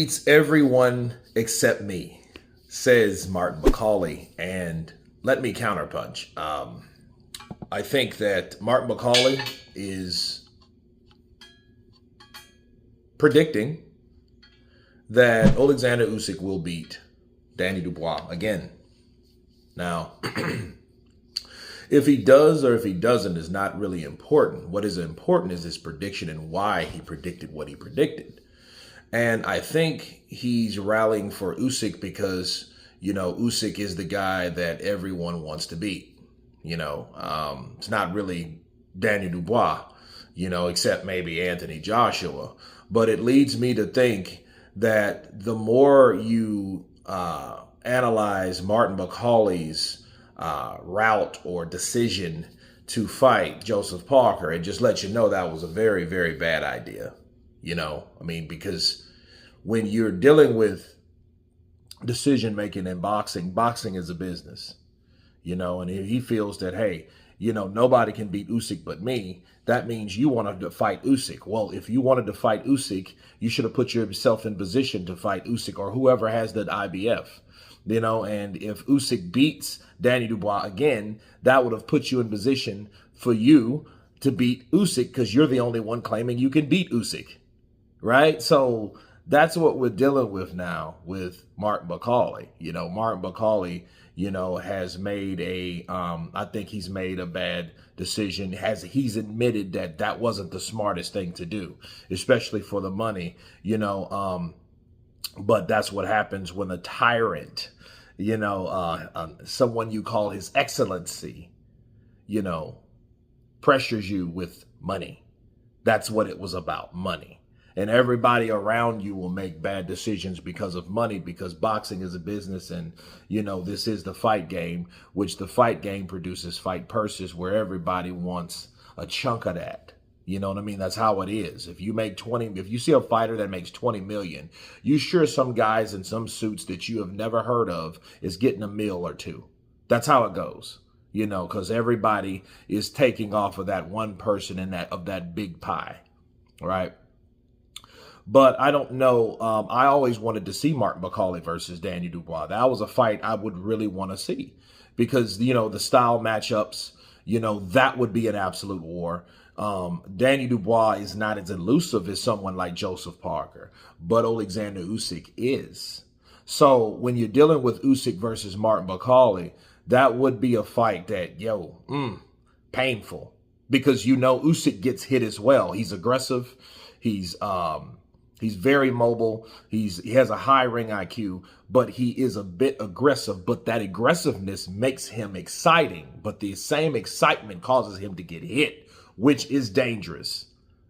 beats everyone except me, says Martin Bakole. And let me counterpunch. I think that Martin Bakole is predicting that Oleksandr Usyk will beat Danny Dubois again. Now, if he does or if he doesn't is not really important. What is important is his prediction and why he predicted what he predicted. And I think he's rallying for Usyk because, Usyk is the guy that everyone wants to beat. It's not really Danny Dubois, except maybe Anthony Joshua. But it leads me to think that the more you analyze Martin Bakole's route or decision to fight Joseph Parker, it just lets you know that was a very, very bad idea. Because when you're dealing with decision making in boxing, boxing is a business, and if he feels that, hey, nobody can beat Usyk but me, that means you wanted to fight Usyk. Well, if you wanted to fight Usyk, you should have put yourself in position to fight Usyk or whoever has that IBF. And if Usyk beats Danny Dubois again, that would have put you in position for you to beat Usyk because you're the only one claiming you can beat Usyk, right? So that's what we're dealing with now with Martin Bakole. Martin Bakole, has made I think he's made a bad decision. He's admitted that that wasn't the smartest thing to do, especially for the money, but that's what happens when a tyrant, someone you call his excellency, pressures you with money. That's what it was about, money. And everybody around you will make bad decisions because of money, because boxing is a business and, this is the fight game, which the fight game produces fight purses where everybody wants a chunk of that. You know what I mean? That's how it is. If you see a fighter that makes 20 million, you sure some guys in some suits that you have never heard of is getting a meal or two. That's how it goes, because everybody is taking off of that one person of that big pie, right? But I don't know. I always wanted to see Martin Bakole versus Danny Dubois. That was a fight I would really want to see because, the style matchups, that would be an absolute war. Danny Dubois is not as elusive as someone like Joseph Parker, but Oleksandr Usyk is. So when you're dealing with Usyk versus Martin Bakole, that would be a fight that, painful because, Usyk gets hit as well. He's aggressive. He's very mobile. He has a high ring IQ, but he is a bit aggressive. But that aggressiveness makes him exciting. But the same excitement causes him to get hit, which is dangerous.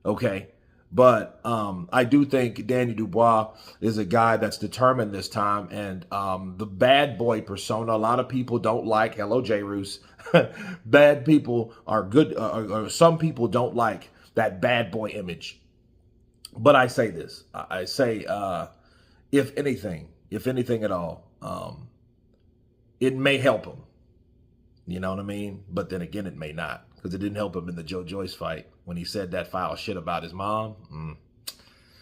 Okay. But I do think Danny Dubois is a guy that's determined this time. And the bad boy persona, a lot of people don't like. Hello, J. Roos. Bad people are good. Or some people don't like that bad boy image. But I say this, I say, if anything at all, it may help him. You know what I mean? But then again, it may not, because it didn't help him in the Joe Joyce fight when he said that foul shit about his mom. And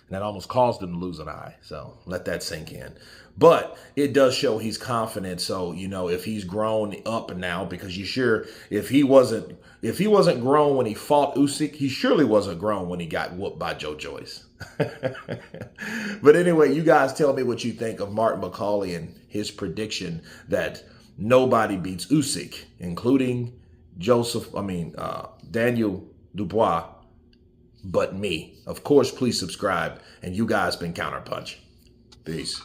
that almost caused him to lose an eye. So let that sink in. But it does show he's confident. So, if he's grown up now, because if he wasn't grown when he fought Usyk, he surely wasn't grown when he got whooped by Joe Joyce. But anyway, you guys tell me what you think of Martin Bakole and his prediction that nobody beats Usyk, including Daniel Dubois, but me. Of course, please subscribe. And you guys been Counterpunch. Peace.